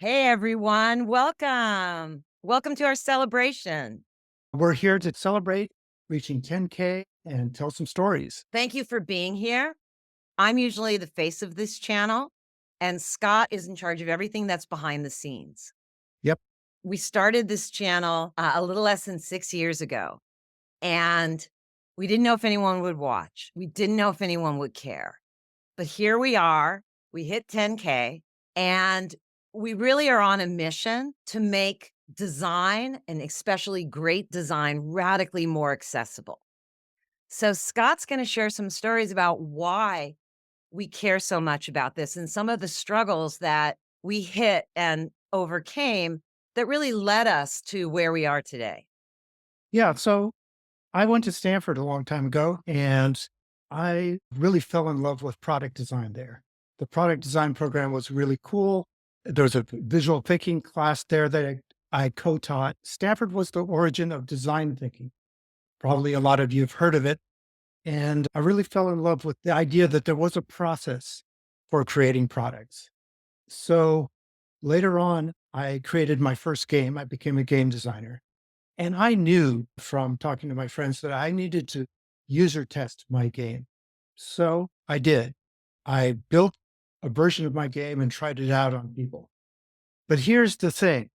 Hey everyone, welcome. Welcome to our celebration. We're here to celebrate reaching 10K and tell some stories. Thank you for being here. I'm usually the face of this channel, and Scott is in charge of everything that's behind the scenes. Yep. We started this channel a little less than 6 years ago, and we didn't know if anyone would watch. We didn't know if anyone would care. But here we are. We hit 10K, and we really are on a mission to make design, and especially great design, radically more accessible. So Scott's going to share some stories about why we care so much about this and some of the struggles that we hit and overcame that really led us to where we are today. Yeah. So I went to Stanford a long time ago and I really fell in love with product design there. The product design program was really cool. There's a visual thinking class there that I co taught. Stanford was the origin of design thinking. Probably a lot of you have heard of it. And I really fell in love with the idea that there was a process for creating products. So later on, I created my first game. I became a game designer. And I knew from talking to my friends that I needed to user test my game. So I did. I built a version of my game and tried it out on people. But here's the thing,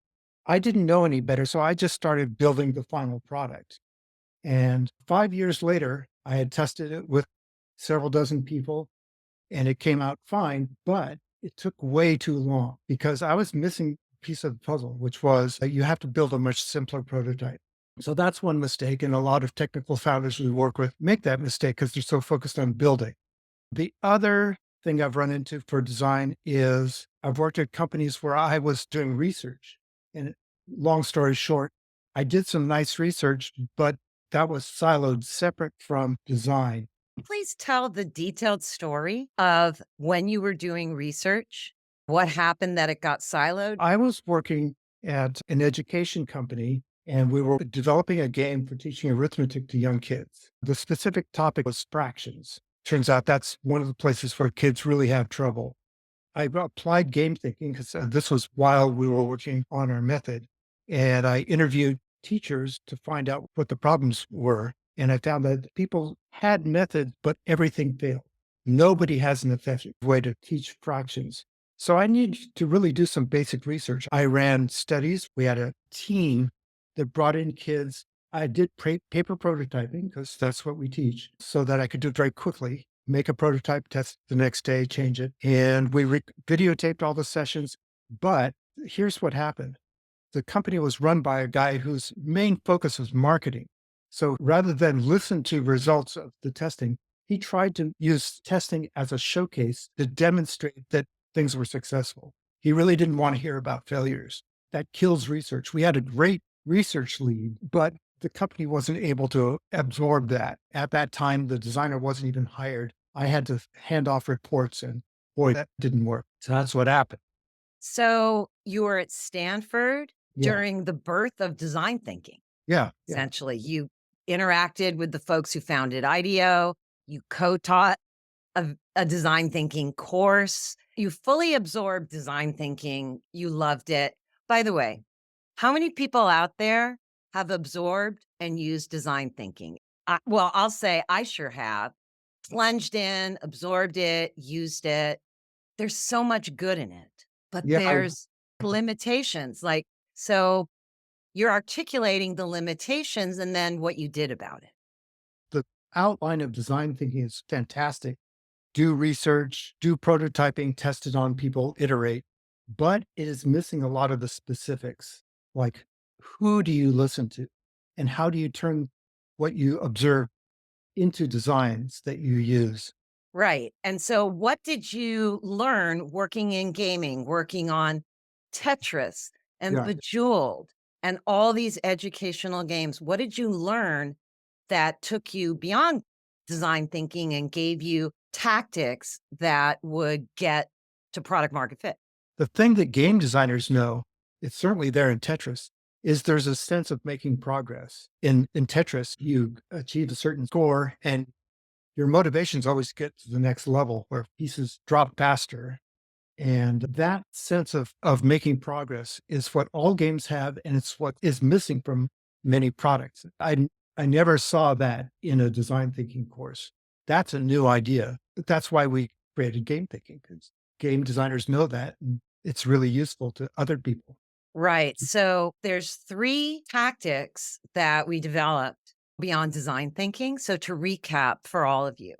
I didn't know any better. So I just started building the final product. And 5 years later, I had tested it with several dozen people and it came out fine, but it took way too long because I was missing a piece of the puzzle, which was that you have to build a much simpler prototype. So that's one mistake. And a lot of technical founders we work with make that mistake because they're so focused on building. The other thing I've run into for design is I've worked at companies where I was doing research. And long story short, I did some nice research, but that was siloed separate from design. Please tell the detailed story of when you were doing research, what happened that it got siloed. I was working at an education company and we were developing a game for teaching arithmetic to young kids. The specific topic was fractions. Turns out that's one of the places where kids really have trouble. I applied game thinking because this was while we were working on our method. And I interviewed teachers to find out what the problems were. And I found that people had methods, but everything failed. Nobody has an effective way to teach fractions. So I needed to really do some basic research. I ran studies. We had a team that brought in kids. I did paper prototyping because that's what we teach so that I could do it very quickly, make a prototype, test the next day, change it. And we videotaped all the sessions. But here's what happened. The company was run by a guy whose main focus was marketing. So rather than listen to results of the testing, he tried to use testing as a showcase to demonstrate that things were successful. He really didn't want to hear about failures. That kills research. We had a great research lead, but the company wasn't able to absorb that. At that time, the designer wasn't even hired. I had to hand off reports, and boy, that didn't work. So that's what happened. So you were at Stanford Yeah. during the birth of design thinking. Yeah. Yeah. Essentially, you interacted with the folks who founded IDEO. You co-taught a design thinking course. You fully absorbed design thinking. You loved it. By the way, how many people out there have absorbed and used design thinking? Well, I'll say I sure have. Plunged in, absorbed it, used it. There's so much good in it, but Yeah. there's limitations. Like, so you're articulating the limitations and then what you did about it. The outline of design thinking is fantastic. Do research, do prototyping, test it on people, iterate, but it is missing a lot of the specifics. Like, who do you listen to? And how do you turn what you observe into designs that you use? Right. And so what did you learn working in gaming, working on Tetris and Yeah. Bejeweled and all these educational games? What did you learn that took you beyond design thinking and gave you tactics that would get to product market fit? The thing that game designers know, it's certainly there in Tetris, is there's a sense of making progress. In Tetris, you achieve a certain score and your motivations always get to the next level where pieces drop faster. And that sense of making progress is what all games have, and it's what is missing from many products. I never saw that in a design thinking course. That's a new idea. That's why we created game thinking, because game designers know that, and it's really useful to other people. Right. So there's 3 tactics that we developed beyond design thinking. So to recap for all of you.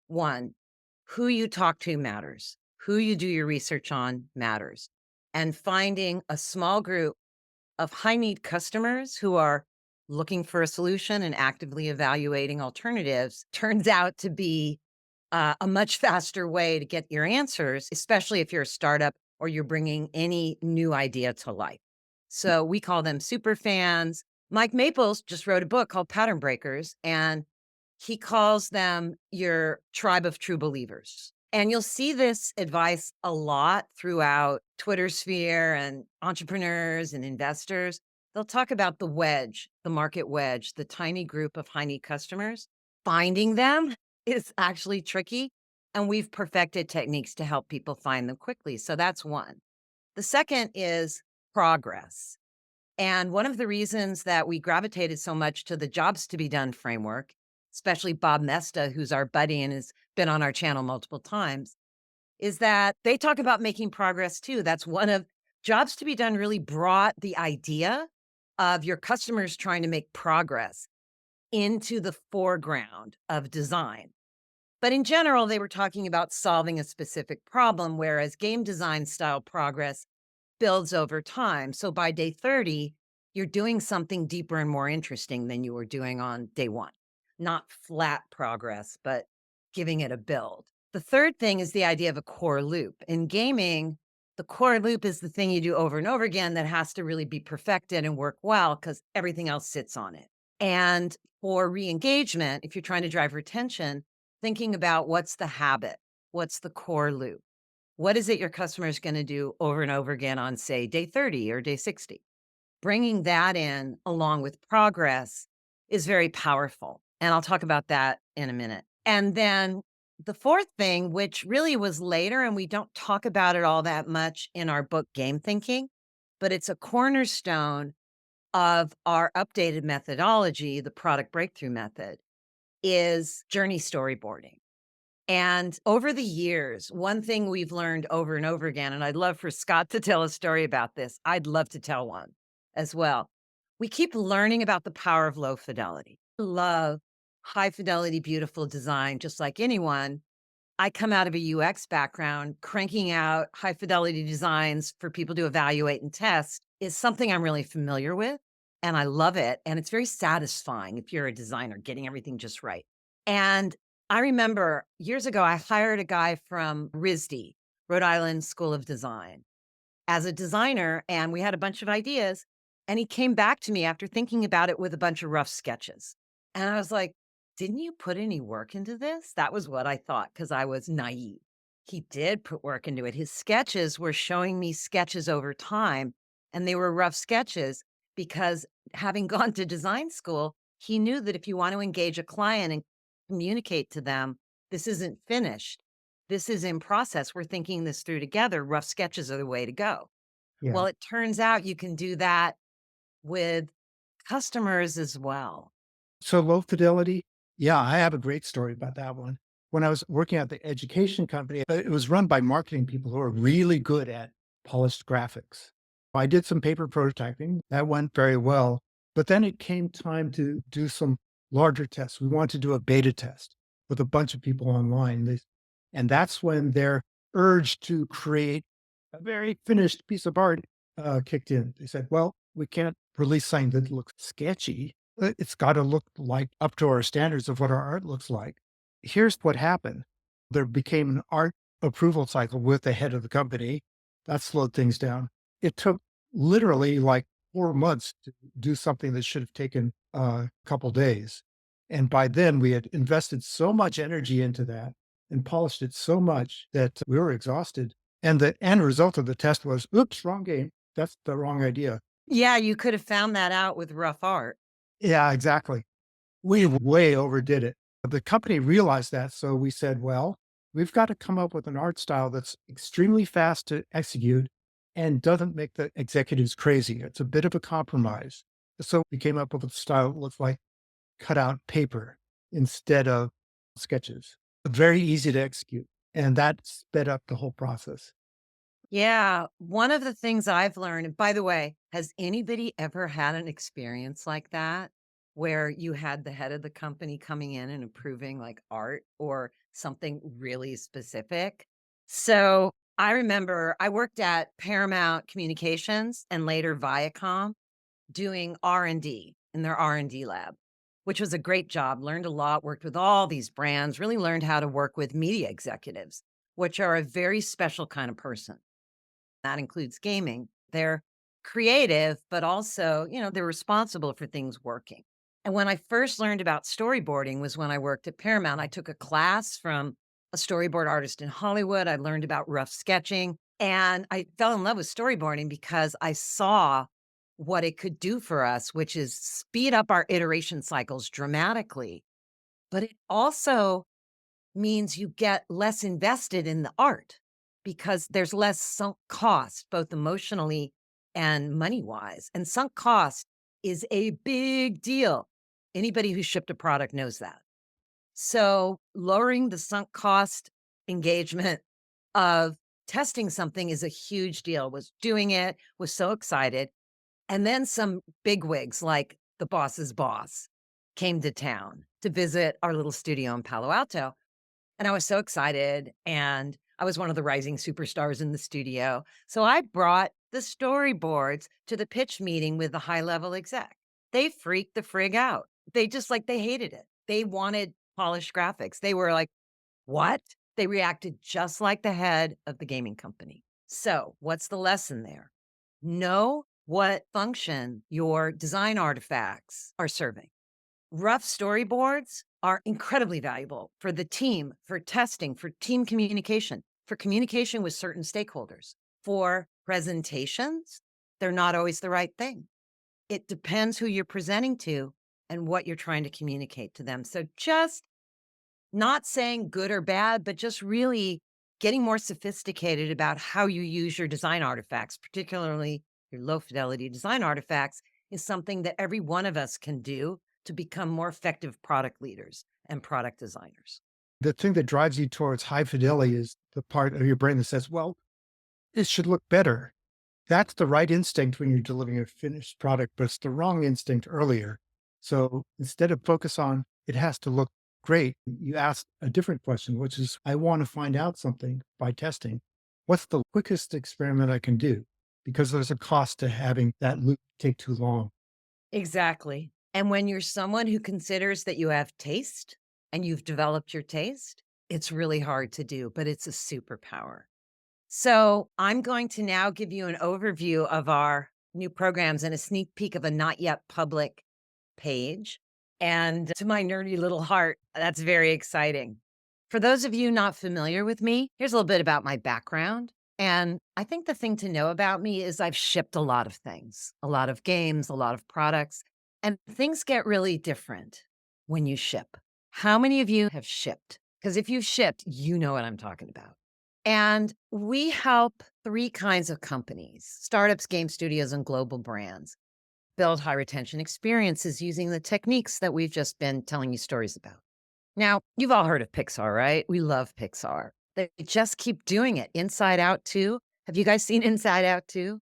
1, who you talk to matters. Who you do your research on matters. And finding a small group of high need customers who are looking for a solution and actively evaluating alternatives turns out to be a much faster way to get your answers, especially if you're a startup or you're bringing any new idea to life. So we call them super fans. Mike Maples just wrote a book called Pattern Breakers, and he calls them your tribe of true believers. And you'll see this advice a lot throughout Twitter sphere and entrepreneurs and investors. They'll talk about the wedge, the market wedge, the tiny group of high need customers. Finding them is actually tricky, and we've perfected techniques to help people find them quickly. So that's one. The second is progress. And one of the reasons that we gravitated so much to the jobs to be done framework, especially Bob Mesta, who's our buddy and has been on our channel multiple times, is that they talk about making progress too. That's one of jobs to be done really brought the idea of your customers trying to make progress into the foreground of design. But in general, they were talking about solving a specific problem, whereas game design style progress builds over time. So by day 30, you're doing something deeper and more interesting than you were doing on day 1. Not flat progress, but giving it a build. The third thing is the idea of a core loop. In gaming, the core loop is the thing you do over and over again that has to really be perfected and work well because everything else sits on it. And for re-engagement, if you're trying to drive retention, thinking about what's the habit, what's the core loop, what is it your customer is going to do over and over again on, say, day 30 or day 60? Bringing that in along with progress is very powerful. And I'll talk about that in a minute. And then the fourth thing, which really was later, and we don't talk about it all that much in our book, Game Thinking, but it's a cornerstone of our updated methodology, the product breakthrough method, is journey storyboarding. And over the years, one thing we've learned over and over again, and I'd love for Scott to tell a story about this. I'd love to tell one as well. We keep learning about the power of low fidelity. Love high fidelity, beautiful design, just like anyone. I come out of a UX background. Cranking out high fidelity designs for people to evaluate and test is something I'm really familiar with. And I love it. And it's very satisfying if you're a designer, getting everything just right. And I remember years ago, I hired a guy from RISD, Rhode Island School of Design, as a designer, and we had a bunch of ideas. And he came back to me after thinking about it with a bunch of rough sketches. And I was like, didn't you put any work into this? That was what I thought because I was naive. He did put work into it. His sketches were showing me sketches over time, and they were rough sketches because having gone to design school, he knew that if you want to engage a client and communicate to them, this isn't finished. This is in process. We're thinking this through together. Rough sketches are the way to go. Yeah. Well, it turns out you can do that with customers as well. So low fidelity, yeah, I have a great story about that one. When I was working at the education company, it was run by marketing people who are really good at polished graphics. I did some paper prototyping. That went very well. But then it came time to do some larger tests. We wanted to do a beta test with a bunch of people online. And that's when their urge to create a very finished piece of art kicked in. They said, well, we can't release something that looks sketchy. It's got to look like up to our standards of what our art looks like. Here's what happened. There became an art approval cycle with the head of the company. That slowed things down. It took literally like 4 months to do something that should have taken a couple days. And by then we had invested so much energy into that and polished it so much that we were exhausted. And the end result of the test was, oops, wrong game. That's the wrong idea. Yeah, you could have found that out with rough art. Yeah, exactly. We way overdid it. The company realized that. So we said, well, We've got to come up with an art style that's extremely fast to execute and doesn't make the executives crazy. It's a bit of a compromise. So we came up with a style that looks like cut out paper instead of sketches. Very easy to execute. And that sped up the whole process. Yeah, one of the things I've learned, and by the way, has anybody ever had an experience like that where you had the head of the company coming in and approving like art or something really specific? So I remember I worked at Paramount Communications and later Viacom doing R&D in their R&D lab, which was a great job. Learned a lot, worked with all these brands, really learned how to work with media executives, which are a very special kind of person. That includes gaming. They're creative, but also, they're responsible for things working. And when I first learned about storyboarding was when I worked at Paramount. I took a class from a storyboard artist in Hollywood. I learned about rough sketching and I fell in love with storyboarding because I saw what it could do for us, which is speed up our iteration cycles dramatically. But it also means you get less invested in the art because there's less sunk cost, both emotionally and money wise. And sunk cost is a big deal. Anybody who shipped a product knows that. So, lowering the sunk cost engagement of testing something is a huge deal. Was doing it, was so excited. And then some bigwigs like the boss's boss came to town to visit our little studio in Palo Alto. And I was so excited, and I was one of the rising superstars in the studio. So I brought the storyboards to the pitch meeting with the high-level exec. They freaked the frig out. They hated it. They wanted polished graphics. They were like, "What?" They reacted just like the head of the gaming company. So, what's the lesson there? Know what function your design artifacts are serving. Rough storyboards are incredibly valuable for the team, for testing, for team communication, for communication with certain stakeholders. For presentations, they're not always the right thing. It depends who you're presenting to and what you're trying to communicate to them. So just not saying good or bad, but just really getting more sophisticated about how you use your design artifacts, particularly your low fidelity design artifacts, is something that every one of us can do to become more effective product leaders and product designers. The thing that drives you towards high fidelity is the part of your brain that says, well, it should look better. That's the right instinct when you're delivering a finished product, but it's the wrong instinct earlier. So instead of focus on it has to look great, you ask a different question, which is, I want to find out something by testing. What's the quickest experiment I can do? Because there's a cost to having that loop take too long. Exactly. And when you're someone who considers that you have taste and you've developed your taste, it's really hard to do, but it's a superpower. So I'm going to now give you an overview of our new programs and a sneak peek of a not yet public page. And to my nerdy little heart, that's very exciting. For those of you not familiar with me, here's a little bit about my background. And I think the thing to know about me is I've shipped a lot of things, a lot of games, a lot of products, and things get really different when you ship. How many of you have shipped? Because if you've shipped, you know what I'm talking about. And we help three kinds of companies: startups, game studios, and global brands build high retention experiences using the techniques that we've just been telling you stories about. Now, you've all heard of Pixar, right? We love Pixar. They just keep doing it. Inside Out 2. Have you guys seen Inside Out 2?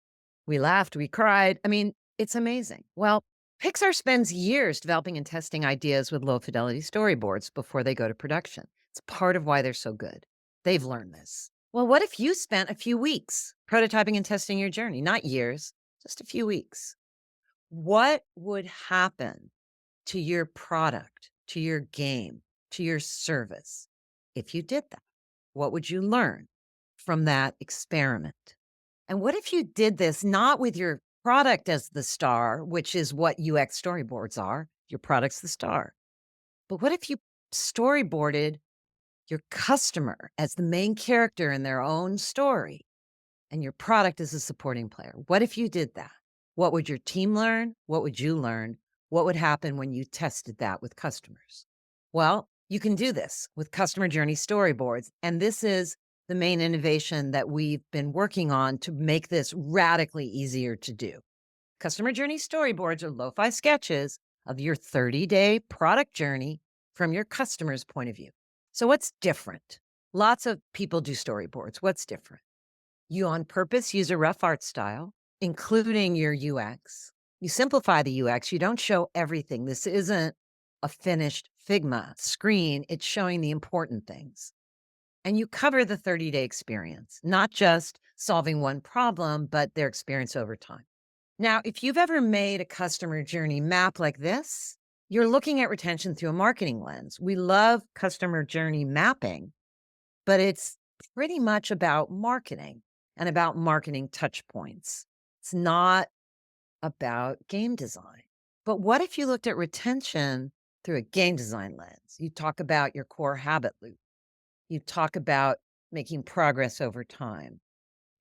We laughed, we cried. I mean, it's amazing. Well, Pixar spends years developing and testing ideas with low fidelity storyboards before they go to production. It's part of why they're so good. They've learned this. Well, what if you spent a few weeks prototyping and testing your journey? Not years, just a few weeks. What would happen to your product, to your game, to your service if you did that? What would you learn from that experiment? And what if you did this not with your product as the star, which is what UX storyboards are? Your product's the star. But what if you storyboarded your customer as the main character in their own story and your product is a supporting player? What if you did that? What would your team learn? What would you learn? What would happen when you tested that with customers? Well, You can do this with customer journey storyboards. And this is the main innovation that we've been working on to make this radically easier to do. Customer journey storyboards are lo-fi sketches of your 30-day product journey from your customer's point of view. So what's different? Lots of people do storyboards. What's different? You on purpose use a rough art style, including your UX. You simplify the UX. You don't show everything. This isn't a finished Figma screen. It's showing the important things. And you cover the 30-day experience, not just solving one problem, but their experience over time. Now, if you've ever made a customer journey map like this, you're looking at retention through a marketing lens. We love customer journey mapping, but it's pretty much about marketing and about marketing touch points. It's not about game design. But what if you looked at retention through a game design lens? You talk about your core habit loop. You talk about making progress over time.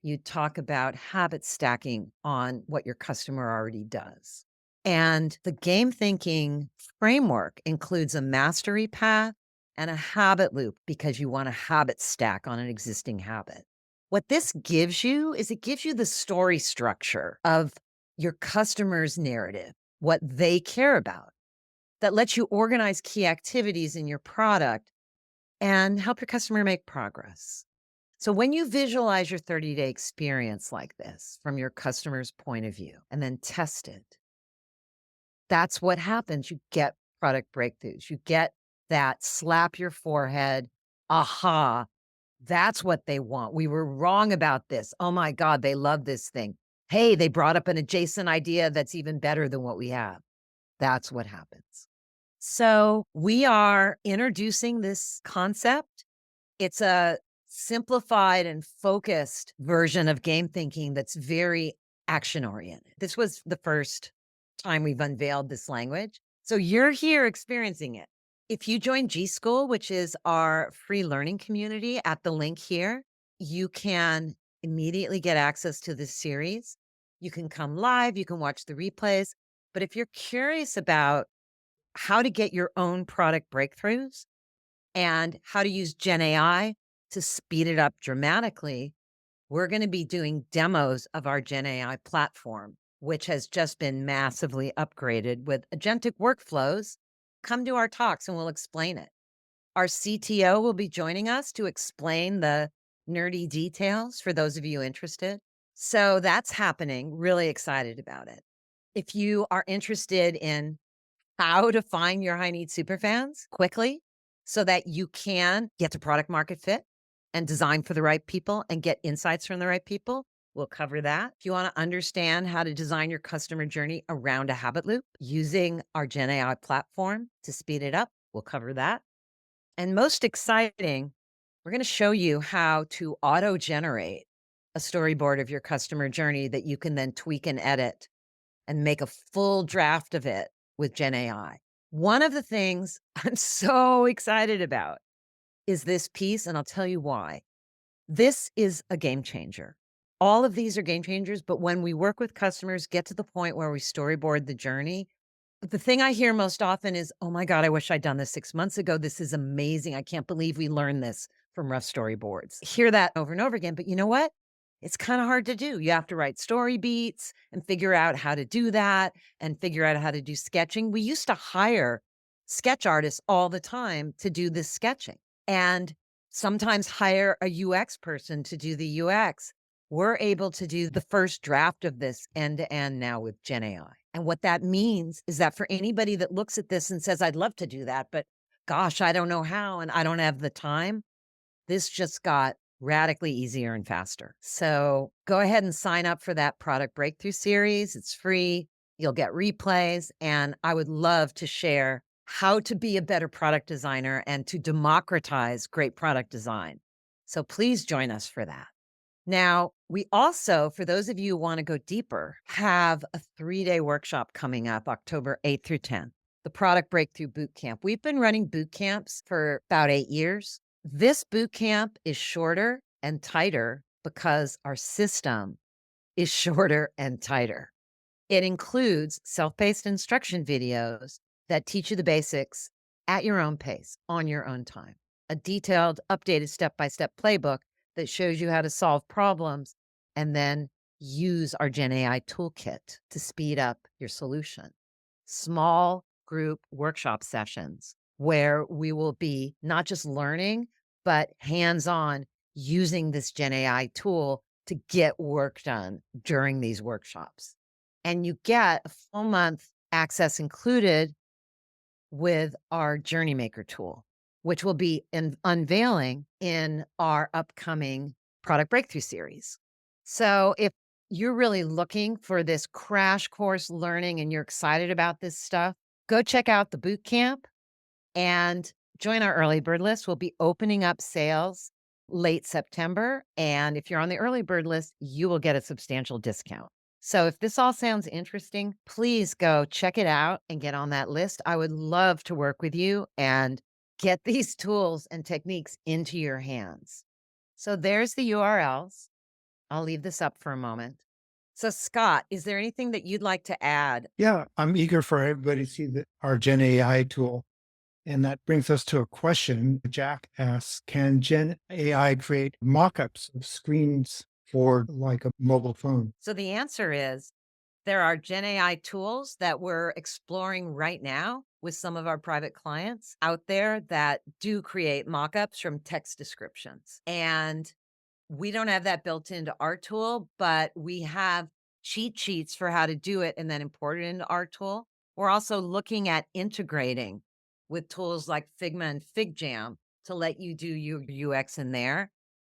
You talk about habit stacking on what your customer already does. And the game thinking framework includes a mastery path and a habit loop because you want a habit stack on an existing habit. What this gives you is it gives you the story structure of your customer's narrative, what they care about, that lets you organize key activities in your product and help your customer make progress. So when you visualize your 30-day experience like this from your customer's point of view and then test it, that's what happens. You get product breakthroughs. You get that slap your forehead, aha, that's what they want. We were wrong about this. Oh my God, they love this thing. Hey, they brought up an adjacent idea that's even better than what we have. That's what happens. So we are introducing this concept. It's a simplified and focused version of game thinking that's very action oriented. This was the first time we've unveiled this language. So you're here experiencing it. If you join Gschool, which is our free learning community at the link here, you can immediately get access to this series. You can come live, you can watch the replays. But if you're curious about how to get your own product breakthroughs and how to use Gen AI to speed it up dramatically, we're going to be doing demos of our Gen AI platform, which has just been massively upgraded with agentic workflows. Come to our talks and we'll explain it. Our CTO will be joining us to explain the nerdy details for those of you interested. So that's happening. Really excited about it. If you are interested in how to find your high need superfans quickly so that you can get to product market fit and design for the right people and get insights from the right people, we'll cover that. If you want to understand how to design your customer journey around a habit loop using our Gen AI platform to speed it up, we'll cover that. And most exciting, we're going to show you how to auto-generate a storyboard of your customer journey that you can then tweak and edit and make a full draft of it with Gen AI. One of the things I'm so excited about is this piece, and I'll tell you why. This is a game changer. All of these are game changers, but when we work with customers, get to the point where we storyboard the journey, the thing I hear most often is, oh my God, I wish I'd done this 6 months ago. This is amazing. I can't believe we learned this from rough storyboards. Hear that over and over again, but you know what? It's kind of hard to do. You have to write story beats and figure out how to do that and figure out how to do sketching. We used to hire sketch artists all the time to do this sketching and sometimes hire a UX person to do the UX. We're able to do the first draft of this end to end now with Gen AI. And what that means is that for anybody that looks at this and says, I'd love to do that, but gosh, I don't know how, and I don't have the time, this just got radically easier and faster. So go ahead and sign up for that product breakthrough series. It's free. You'll get replays. And I would love to share how to be a better product designer and to democratize great product design. So please join us for that. Now, we also, for those of you who want to go deeper, have a 3-day workshop coming up October 8th through 10th, the Product Breakthrough Bootcamp. We've been running boot camps for about 8 years. This boot camp is shorter and tighter because our system is shorter and tighter. It includes self-paced instruction videos that teach you the basics at your own pace, on your own time. A detailed, updated step-by-step playbook that shows you how to solve problems and then use our Gen AI toolkit to speed up your solution. Small group workshop sessions where we will be not just learning, but hands-on using this Gen AI tool to get work done during these workshops. And you get a full month access included with our JourneyMaker tool, which will be unveiling in our upcoming product breakthrough series. So if you're really looking for this crash course learning and you're excited about this stuff, go check out the Bootcamp and join our early bird list. We'll be opening up sales late September. And if you're on the early bird list, you will get a substantial discount. So if this all sounds interesting, please go check it out and get on that list. I would love to work with you and get these tools and techniques into your hands. So there's the URLs. I'll leave this up for a moment. So Scott, is there anything that you'd like to add? Yeah, I'm eager for everybody to see our Gen AI tool. And that brings us to a question. Jack asks, can Gen AI create mock-ups of screens for like a mobile phone? So the answer is there are Gen AI tools that we're exploring right now with some of our private clients out there that do create mockups from text descriptions. And we don't have that built into our tool, but we have cheat sheets for how to do it and then import it into our tool. We're also looking at integrating with tools like Figma and FigJam to let you do your UX in there.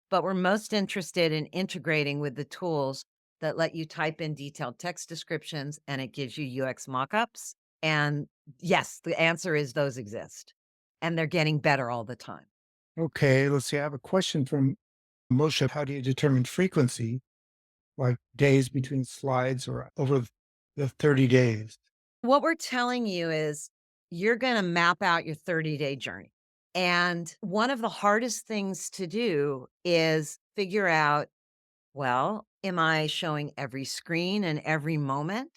But we're most interested in integrating with the tools that let you type in detailed text descriptions and it gives you UX mockups. And yes, the answer is those exist and they're getting better all the time. Okay, let's see. I have a question from Moshe. How do you determine frequency, like days between slides or over the 30 days? What we're telling you is you're going to map out your 30-day journey. And one of the hardest things to do is figure out, well, am I showing every screen and every moment?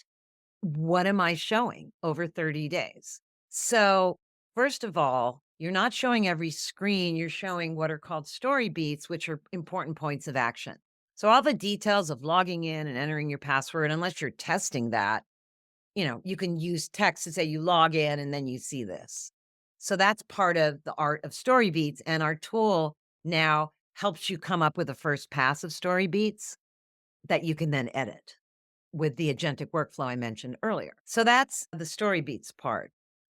What am I showing over 30 days? So, first of all, you're not showing every screen, you're showing what are called story beats, which are important points of action. So, all the details of logging in and entering your password, unless you're testing that, you can use text to say you log in and then you see this. So that's part of the art of story beats. And our tool now helps you come up with a first pass of story beats that you can then edit with the agentic workflow I mentioned earlier. So that's the story beats part.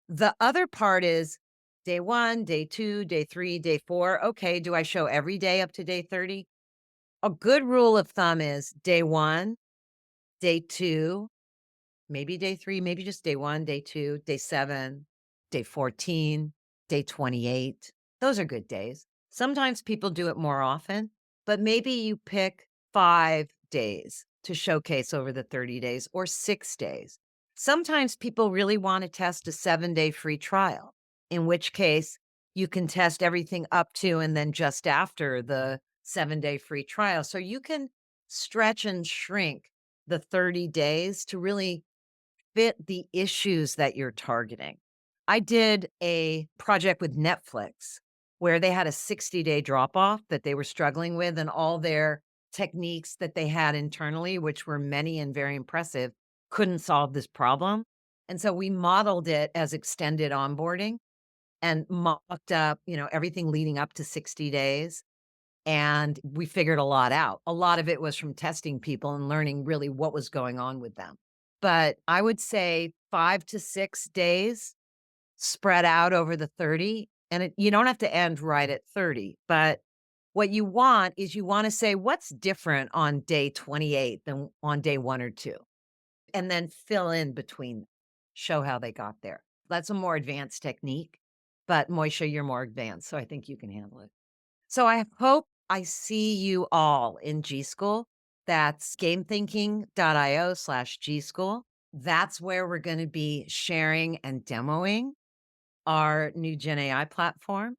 The other part is day 1, day 2, day 3, day 4. Okay, do I show every day up to day 30? A good rule of thumb is day 1, day 2, maybe day 3, maybe just day 1, day 2, day 7, day 14, day 28. Those are good days. Sometimes people do it more often, but maybe you pick 5 days to showcase over the 30 days or 6 days. Sometimes people really want to test a 7-day free trial, in which case you can test everything up to and then just after the 7-day free trial. So you can stretch and shrink the 30 days to really fit the issues that you're targeting. I did a project with Netflix where they had a 60-day drop off that they were struggling with, and all their techniques that they had internally, which were many and very impressive, couldn't solve this problem. And so we modeled it as extended onboarding and mocked up, everything leading up to 60 days. And we figured a lot out. A lot of it was from testing people and learning really what was going on with them. But I would say 5 to 6 days spread out over the 30, and you don't have to end right at 30, but what you want is you wanna say, "What's different on day 28 than on day 1 or 2?" And then fill in between, show how they got there. That's a more advanced technique, but Moisha, you're more advanced, so I think you can handle it. So I hope I see you all in Gschool. That's gamethinking.io/Gschool. That's where we're going to be sharing and demoing our new Gen AI platform.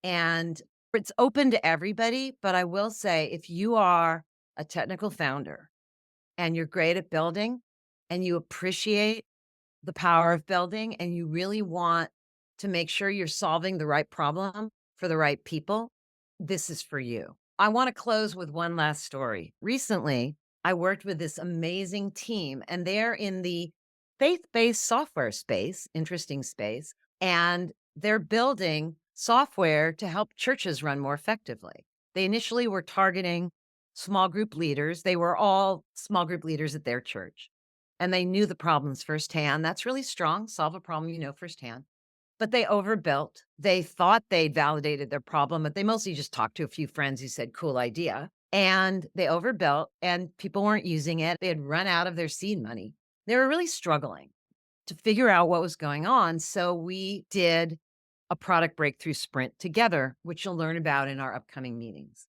And it's open to everybody, but I will say if you are a technical founder and you're great at building and you appreciate the power of building and you really want to make sure you're solving the right problem for the right people, this is for you. I want to close with one last story. Recently, I worked with this amazing team, and they're in the faith based software space, interesting space, and they're building software to help churches run more effectively. They initially were targeting small group leaders. They were all small group leaders at their church, and they knew the problems firsthand. That's really strong. Solve a problem you know firsthand. But they overbuilt. They thought they'd validated their problem, but they mostly just talked to a few friends who said, cool idea. And they overbuilt and people weren't using it. They had run out of their seed money. They were really struggling to figure out what was going on. So we did a product breakthrough sprint together, which you'll learn about in our upcoming meetings.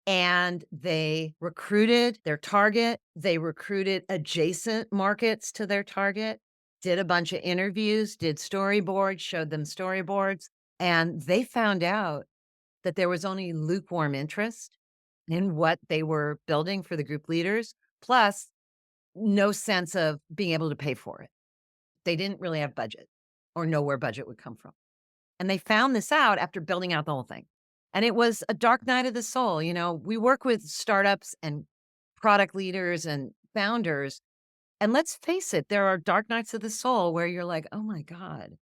And they recruited their target. They recruited adjacent markets to their target, did a bunch of interviews, did storyboards, showed them storyboards. And they found out that there was only lukewarm interest in what they were building for the group leaders, plus no sense of being able to pay for it. They didn't really have budget or know where budget would come from. And they found this out after building out the whole thing. And it was a dark night of the soul. You know, we work with startups and product leaders and founders. And let's face it, there are dark nights of the soul where you're like, oh my God,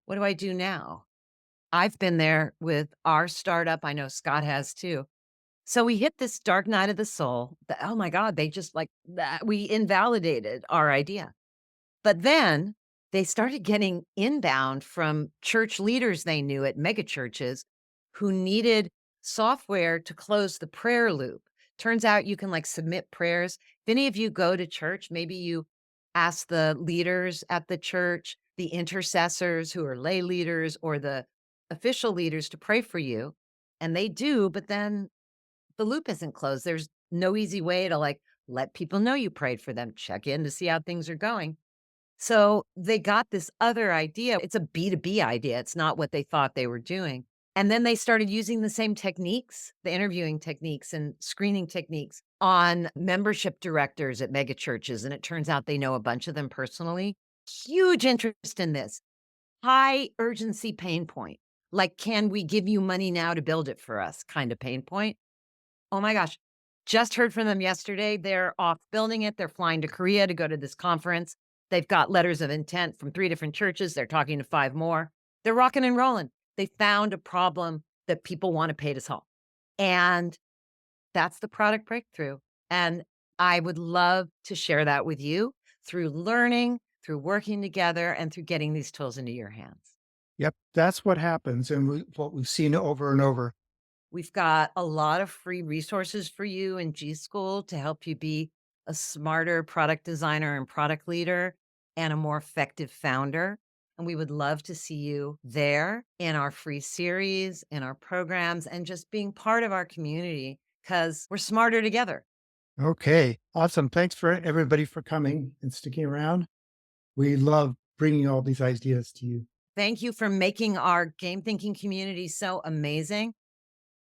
what do I do now? I've been there with our startup. I know Scott has too. So we hit this dark night of the soul that, oh my God, they just like that. We invalidated our idea. But then they started getting inbound from church leaders they knew at mega churches who needed software to close the prayer loop. Turns out you can like submit prayers. If any of you go to church, maybe you ask the leaders at the church, the intercessors who are lay leaders or the official leaders to pray for you. And they do, but then the loop isn't closed. There's no easy way to like let people know you prayed for them, check in to see how things are going. So they got this other idea. It's a B2B idea. It's not what they thought they were doing. And then they started using the same techniques, the interviewing techniques and screening techniques on membership directors at mega churches. And it turns out they know a bunch of them personally. Huge interest in this high urgency pain point. Like, can we give you money now to build it for us? Kind of pain point. Oh my gosh. Just heard from them yesterday. They're off building it. They're flying to Korea to go to this conference. They've got letters of intent from 3 different churches. They're talking to 5 more. They're rocking and rolling. They found a problem that people want to pay to solve. And that's the product breakthrough. And I would love to share that with you through learning, through working together, and through getting these tools into your hands. Yep, that's what happens, and what we've seen over and over. We've got a lot of free resources for you in Gschool to help you be a smarter product designer and product leader and a more effective founder. And we would love to see you there in our free series, in our programs, and just being part of our community because we're smarter together. Okay, awesome. Thanks for everybody for coming and sticking around. We love bringing all these ideas to you. Thank you for making our game thinking community so amazing.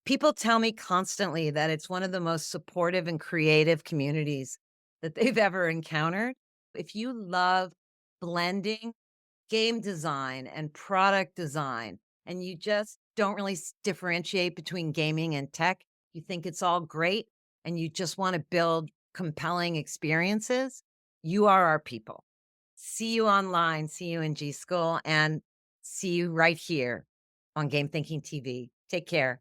People tell me constantly that it's one of the most supportive and creative communities that they've ever encountered. If you love blending game design and product design, and you just don't really differentiate between gaming and tech, you think it's all great, and you just want to build compelling experiences, you are our people. See you online, see you in G School, and see you right here on Game Thinking TV. Take care.